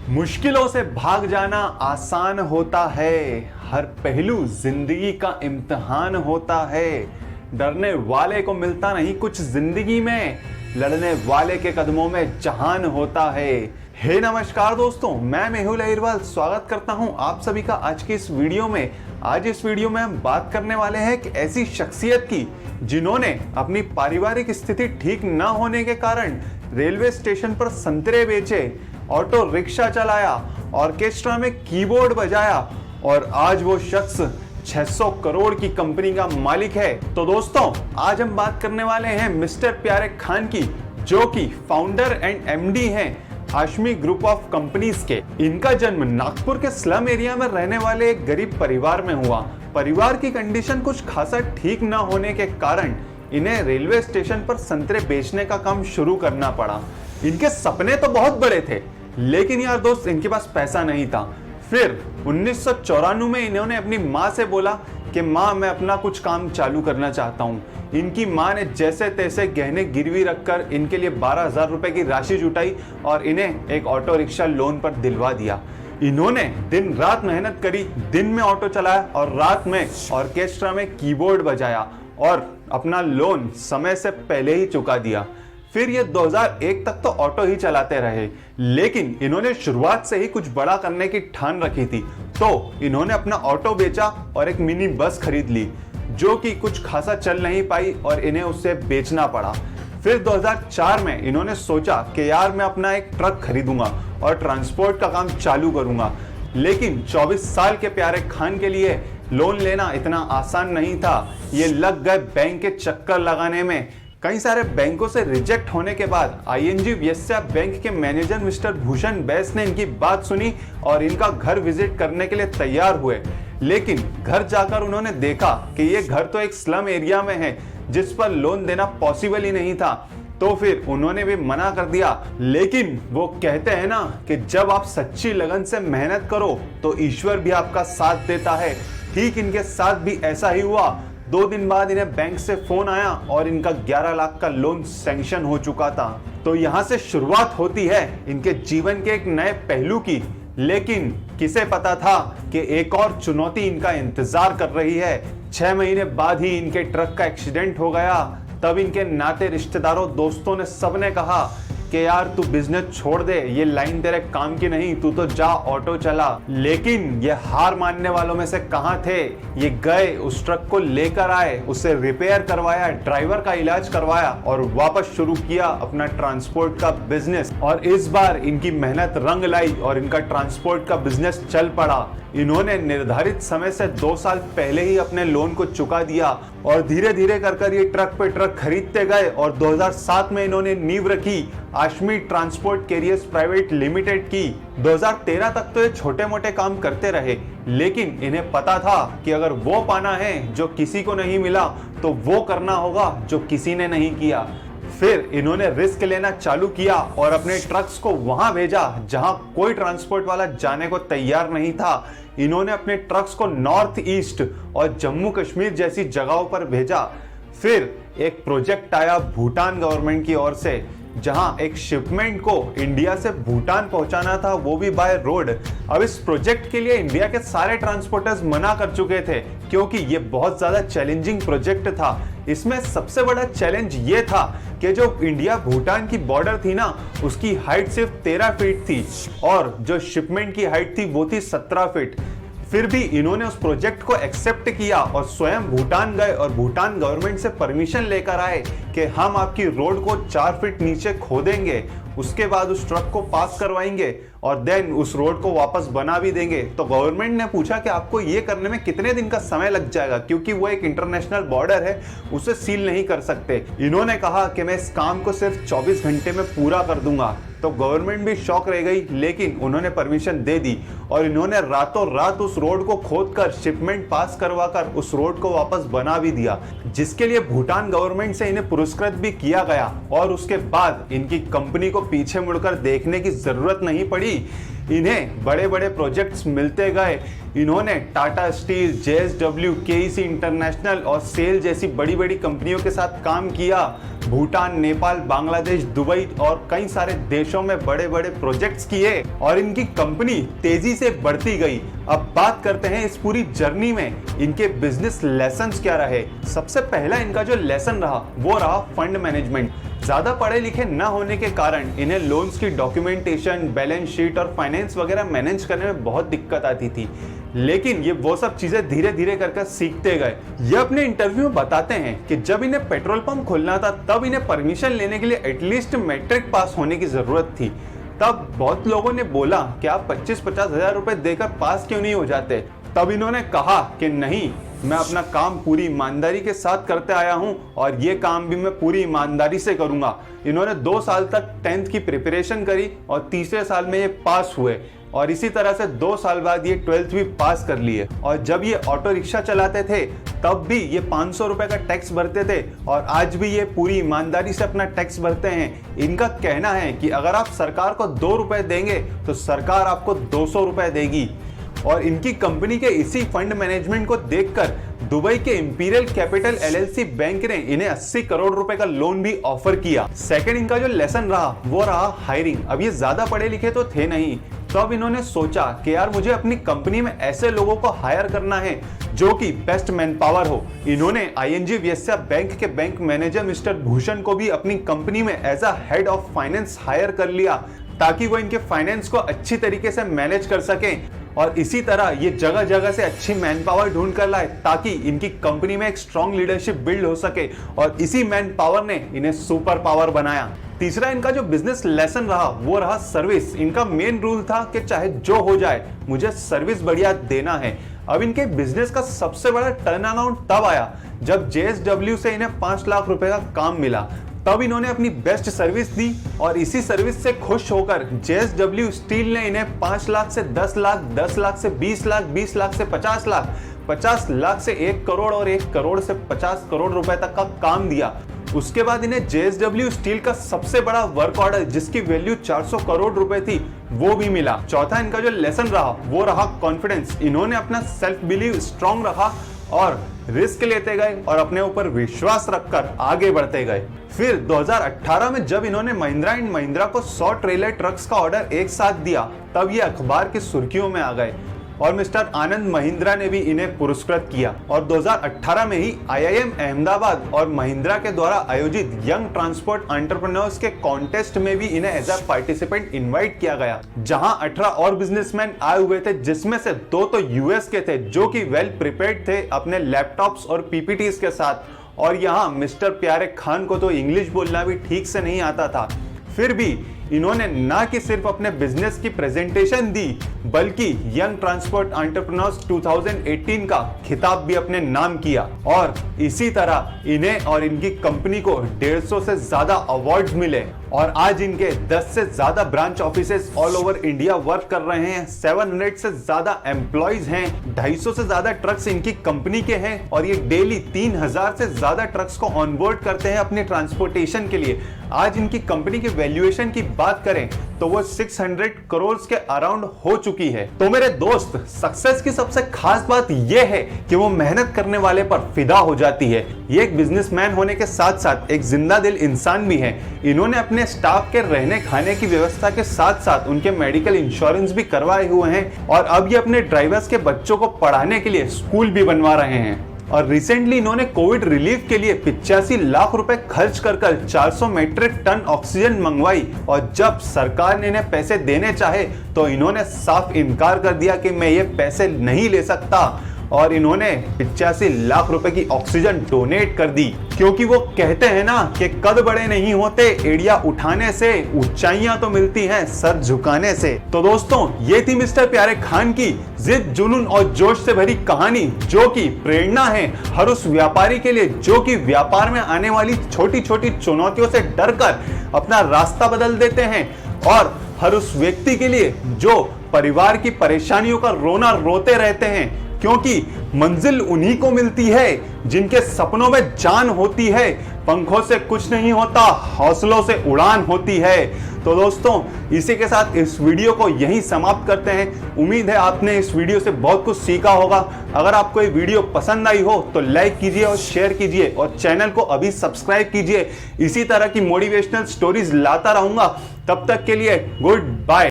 मुश्किलों से भाग जाना आसान होता है। हर पहलू जिंदगी का इम्तिहान होता है। डरने वाले को मिलता नहीं कुछ जिंदगी में, लड़ने वाले के कदमों में जहान होता है। हे नमस्कार दोस्तों, मैं मेहुल अहिरवाल स्वागत करता हूं आप सभी का आज की इस वीडियो में। आज इस वीडियो में हम बात करने वाले हैं कि ऐसी शख्सियत की जिन्होंने अपनी पारिवारिक स्थिति ठीक न होने के कारण रेलवे स्टेशन पर संतरे बेचे, ऑटो रिक्शा चलाया, ऑर्केस्ट्रा में कीबोर्ड बजाया और आज वो शख्स 600 करोड़ की कंपनी का मालिक है। तो दोस्तों, आज हम बात करने वाले हैं मिस्टर प्यारे खान की, जो कि फाउंडर एंड एमडी हैं हाशमी ग्रुप ऑफ कंपनीज के। इनका जन्म नागपुर के स्लम एरिया में रहने वाले एक गरीब परिवार में हुआ। परिवार की कंडीशन कुछ खासा ठीक न होने के कारण इन्हें रेलवे स्टेशन पर संतरे बेचने का काम शुरू करना पड़ा। इनके सपने तो बहुत बड़े थे, लेकिन यार दोस्त, इनके पास पैसा नहीं था। फिर 1994 में इन्होंने अपनी माँ से बोला कि माँ, मैं अपना कुछ काम चालू करना चाहता हूँ। इनकी माँ ने जैसे तैसे गहने गिरवी रखकर इनके लिए 12,000 रुपए की राशि जुटाई और इन्हें एक ऑटो रिक्शा लोन पर दिलवा दिया। इन्होंने दिन रात मेहनत करी, दिन में ऑटो चलाया और रात में ऑर्केस्ट्रा में कीबोर्ड बजाया और अपना लोन समय से पहले ही चुका दिया। फिर ये 2001 तक तो ऑटो ही चलाते रहे, लेकिन इन्होंने शुरुआत से ही कुछ बड़ा करने की ठान रखी थी। तो इन्होंने अपना ऑटो बेचा और एक मिनी बस खरीद ली, जो कि कुछ खासा चल नहीं पाई और इन्हें उससे बेचना पड़ा। फिर 2004 में इन्होंने सोचा कि यार, मैं अपना एक ट्रक खरीदूंगा और ट्रांसपोर्ट का काम चालू करूंगा। लेकिन 24 साल के प्यारे खान के लिए लोन लेना इतना आसान नहीं था। ये लग गए बैंक के चक्कर लगाने में। कई सारे बैंकों से रिजेक्ट होने के बाद आईएनजी व्यस्या बैंक के मैनेजर मिस्टर भूषण बैस ने इनकी बात सुनी और इनका घर विजिट करने के लिए तैयार हुए। लेकिन घर जाकर उन्होंने देखा कि ये घर तो एक स्लम एरिया में है, जिस पर लोन देना पॉसिबल ही नहीं था। तो फिर उन्होंने भी मना कर दिया। लेकिन वो कहते हैं ना कि जब आप सच्ची लगन से मेहनत करो तो ईश्वर भी आपका साथ देता है। ठीक इनके साथ भी ऐसा ही हुआ। 2 दिन बाद इन्हें बैंक से फोन आया और इनका 11 लाख का लोन सैंक्शन हो चुका था। तो यहाँ से शुरुआत होती है इनके जीवन के एक नए पहलू की। लेकिन किसे पता था कि एक और चुनौती इनका इंतजार कर रही है। 6 महीने बाद ही इनके ट्रक का एक्सीडेंट हो गया। तब इनके नाते रिश्तेदारों, दोस्तों ने सबने कहा कि यार, तू बिजनेस छोड़ दे, ये लाइन तेरे काम की नहीं, तू तो जा ऑटो चला। लेकिन ये हार मानने वालों में से कहां थे। ये गए, उस ट्रक को लेकर आए, उसे रिपेयर करवाया, ड्राइवर का इलाज करवाया और वापस शुरू किया अपना ट्रांसपोर्ट का बिजनेस। और इस बार इनकी मेहनत रंग लाई और इनका ट्रांसपोर्ट का बिजनेस चल पड़ा। इन्होंने निर्धारित समय से 2 साल पहले ही अपने लोन को चुका दिया और धीरे धीरे कर ये ट्रक पे ट्रक खरीदते गए और 2007 में इन्होंने नींव रखी Hashmi transport carriers private limited की। 2013 तक तो ये छोटे मोटे काम करते रहे, लेकिन इन्हें पता था कि अगर वो पाना है जो किसी को नहीं मिला, तो वो करना होगा जो किसी ने नहीं किया। फिर इन्होंने रिस्क लेना चालू किया और अपने ट्रक्स को वहां भेजा जहां कोई ट्रांसपोर्ट वाला जाने को तैयार नहीं था। इन्होंने अपने ट्रक्स को नॉर्थ ईस्ट और जम्मू कश्मीर जैसी जगहों पर भेजा। फिर एक प्रोजेक्ट आया भूटान गवर्नमेंट की ओर से, जहां एक शिपमेंट को इंडिया से भूटान पहुंचाना था, वो भी बाय रोड। अब इस प्रोजेक्ट के लिए इंडिया के सारे ट्रांसपोर्टर्स मना कर चुके थे, क्योंकि ये बहुत ज्यादा चैलेंजिंग प्रोजेक्ट था। इसमें सबसे बड़ा चैलेंज ये था कि जो इंडिया भूटान की बॉर्डर थी ना, उसकी हाइट सिर्फ 13 फीट थी और जो शिपमेंट की हाइट थी वो थी 17 फीट। फिर भी इन्होंने उस प्रोजेक्ट को एक्सेप्ट किया और स्वयं भूटान गए और भूटान गवर्नमेंट से परमिशन लेकर आए कि हम आपकी रोड को 4 फीट नीचे खोदेंगे, उसके बाद उस ट्रक को पास करवाएंगे और देन उस रोड को वापस बना भी देंगे। तो गवर्नमेंट ने पूछा कि आपको ये करने में कितने दिन का समय लग जाएगा, क्योंकि वो एक इंटरनेशनल बॉर्डर है, उसे सील नहीं कर सकते। इन्होंने कहा कि मैं इस काम को सिर्फ 24 घंटे में पूरा कर दूंगा। तो गवर्नमेंट भी शॉक रह गई, लेकिन उन्होंने परमिशन दे दी और इन्होंने रातों रात उस रोड को खोदकर शिपमेंट पास करवाकर उस रोड को वापस बना भी दिया, जिसके लिए भूटान गवर्नमेंट से इन्हें पुरस्कृत भी किया गया। और उसके बाद इनकी कंपनी को पीछे मुड़कर देखने की जरूरत नहीं पड़ी। इन्हें बड़े बड़े प्रोजेक्ट्स मिलते गए। इन्होंने Tata steel, JSW, KEC international और सेल जैसी बड़ी बड़ी कंपनियों के साथ काम किया। भूटान, नेपाल, बांग्लादेश, दुबई और कई सारे देशों में बड़े बड़े प्रोजेक्ट्स किए और इनकी कंपनी तेजी से बढ़ती गई। अब बात करते हैं इस पूरी जर्नी में इनके बिजनेस लेसन्स क्या रहे। सबसे पहला इनका जो लेसन रहा वो रहा फंड मैनेजमेंट। ज्यादा पढ़े लिखे न होने के कारण इन्हें लोन्स की डॉक्यूमेंटेशन, बैलेंस शीट और फाइनेंस वगैरह मैनेज करने में बहुत दिक्कत आती थी, लेकिन ये वो सब चीजें धीरे धीरे करके सीखते गए। ये अपने इंटरव्यू में बताते हैं कि जब इन्हें पेट्रोल पंप खोलना था तब इन्हें परमिशन लेने के लिए एटलीस्ट मैट्रिक पास होने की जरूरत थी। तब बहुत लोगों ने बोला कि आप 25-50 हजार रुपए देकर पास क्यों नहीं हो जाते। तब इन्होंने कहा कि नहीं, मैं अपना काम पूरी ईमानदारी के साथ करते आया हूं और ये काम भी मैं पूरी ईमानदारी से करूंगा। इन्होंने 2 साल तक 10th की प्रिपरेशन करी और तीसरे साल में ये पास हुए और इसी तरह से 2 साल बाद ये 12th भी पास कर लिए। और जब ये ऑटो रिक्शा चलाते थे तब भी ये 500 रुपए का टैक्स भरते थे और आज भी ये पूरी ईमानदारी से अपना टैक्स भरते हैं। इनका कहना है कि अगर आप सरकार को 2 रुपए देंगे तो सरकार आपको 200 रुपए देगी। और इनकी कंपनी के इसी फंड मैनेजमेंट को देखकर दुबई के इंपीरियल कैपिटल LLC बैंक ने इन्हें 80 करोड़ रुपए का लोन भी ऑफर किया। सेकंड इनका जो लेसन रहा वो रहा हायरिंग। अब ये ज्यादा पढ़े लिखे तो थे नहीं, तो अब इन्होंने सोचा कि यार मुझे अपनी कंपनी में ऐसे लोगों को हायर करना है जो कि बेस्ट मैन पावर हो। इन्होंने ING वेस्या बैंक के बैंक मैनेजर मिस्टर भूषण को भी अपनी कंपनी में as a head of finance hire कर लिया ताकि वो इनके फाइनेंस को अच्छी तरीके से मैनेज कर सकें। और इसी तरह ये जगह जगह से अच्छी मैन पावर ढूंढ कर लाए ताकि इनकी कंपनी में एक स्ट्रॉन्ग लीडरशिप बिल्ड हो सके और इसी मैन पावर ने इन्हें सुपर पावर बनाया। तीसरा इनका जो बिजनेस लेसन रहा वो रहा सर्विस। इनका मेन रूल था कि चाहे जो हो जाए मुझे सर्विस बढ़िया देना है। अब इनके बिजनेस का सबसे बड़ा टर्न अराउंड तब आया जब JSW से इन्हें 5 लाख रुपए का काम मिला। तब इन्होंने अपनी बेस्ट सर्विस दी और इसी सर्विस से खुश होकर JSW स्टील ने इन्हें 5 लाख से 10 लाख, 10 लाख से 20 लाख, 20 लाख से 50 लाख, 50 लाख से 1 करोड़ और 1 करोड़ से 50 करोड़ रुपए तक का काम दिया। उसके बाद इन्हें JSW स्टील का सबसे बड़ा वर्क ऑर्डर जिसकी वैल्यू 400 करोड़ रुपए थी वो भी मिला। चौथा इनका जो लेसन रहा वो रहा कॉन्फिडेंस। इन्होंने अपना सेल्फ बिलीव स्ट्रॉन्ग रखा और रिस्क लेते गए और अपने ऊपर विश्वास रखकर आगे बढ़ते गए। फिर 2018 में जब इन्होंने महिंद्रा एंड महिंद्रा को 100 ट्रेलर ट्रक्स का ऑर्डर एक साथ दिया तब ये अखबार की सुर्खियों में आ गए और मिस्टर आनंद महिंद्रा ने भी इन्हें पुरस्कृत किया। और 2018 में ही IIM अहमदाबाद और महिंद्रा के द्वारा आयोजित यंग ट्रांसपोर्ट एंटरप्रेन्योर्स के कॉन्टेस्ट में भी इन्हें एज अ पार्टिसिपेंट इनवाइट किया गया, जहां 18 और बिजनेसमैन आए हुए थे जिसमें से 2 तो US के थे जो कि वेल प्रिपेयर्ड थे अपने लैपटॉप्स और PPTs के साथ। और यहाँ मिस्टर प्यारे खान को तो इंग्लिश बोलना भी ठीक से नहीं आता था। फिर भी इन्होंने ना कि सिर्फ अपने बिजनेस की प्रेजेंटेशन दी बल्कि यंग ट्रांसपोर्ट एंटरप्रेन्योर्स 2018 का खिताब भी अपने नाम किया। और इसी तरह इन्हें और इनकी कंपनी को 150 से ज्यादा अवार्ड्स मिले और आज इनके 10 से ज्यादा branch offices all over India work कर रहे हैं। 700 से ज्यादा एम्प्लॉइज हैं, 250 से ज्यादा ट्रक्स इनकी कंपनी के हैं और ये डेली 3000 से ज्यादा ट्रक्स को ऑनबोर्ड करते हैं अपने ट्रांसपोर्टेशन के लिए। आज इनकी कंपनी की वैल्यूएशन की बात करें तो वो 600 करोड़ के अराउंड हो चुकी है। तो मेरे दोस्त, सक्सेस की सबसे खास बात यह है कि वो मेहनत करने वाले पर फिदा हो जाती है। ये एक बिजनेसमैन होने के साथ साथ एक जिंदा दिल इंसान भी है। इन्होंने अपने स्टाफ के रहने खाने की व्यवस्था के साथ साथ उनके मेडिकल इंश्योरेंस भी करवाए हुए हैं और अब ये अपने ड्राइवर्स के बच्चों को पढ़ाने के लिए स्कूल भी बनवा रहे हैं। और रिसेंटली इन्होंने कोविड रिलीफ के लिए 85 लाख रुपए खर्च कर 400 मेट्रिक टन ऑक्सीजन मंगवाई और जब सरकार ने इन्हें पैसे देने चाहे तो इन्होंने साफ इनकार कर दिया कि मैं ये पैसे नहीं ले सकता और इन्होंने 85 लाख रुपए की ऑक्सीजन डोनेट कर दी, क्योंकि वो कहते हैं ना कि कद बड़े नहीं होते एड़िया उठाने से, ऊंचाइयां तो मिलती हैं सर झुकाने से। तो दोस्तों, ये थी मिस्टर प्यारे खान की जिद, जुनून और जोश से भरी कहानी जो कि प्रेरणा है हर उस व्यापारी के लिए जो कि व्यापार में आने वाली छोटी छोटी चुनौतियों से डरकर अपना रास्ता बदल देते हैं और हर उस व्यक्ति के लिए जो परिवार की परेशानियों का रोना रोते रहते हैं क्योंकि मंजिल उन्हीं को मिलती है जिनके सपनों में जान होती है। पंखों से कुछ नहीं होता, हौसलों से उड़ान होती है। तो दोस्तों, इसी के साथ इस वीडियो को यहीं समाप्त करते हैं। उम्मीद है आपने इस वीडियो से बहुत कुछ सीखा होगा। अगर आपको ये वीडियो पसंद आई हो तो लाइक कीजिए और शेयर कीजिए और चैनल को अभी सब्सक्राइब कीजिए। इसी तरह की मोटिवेशनल स्टोरीज लाता रहूंगा। तब तक के लिए गुड बाय।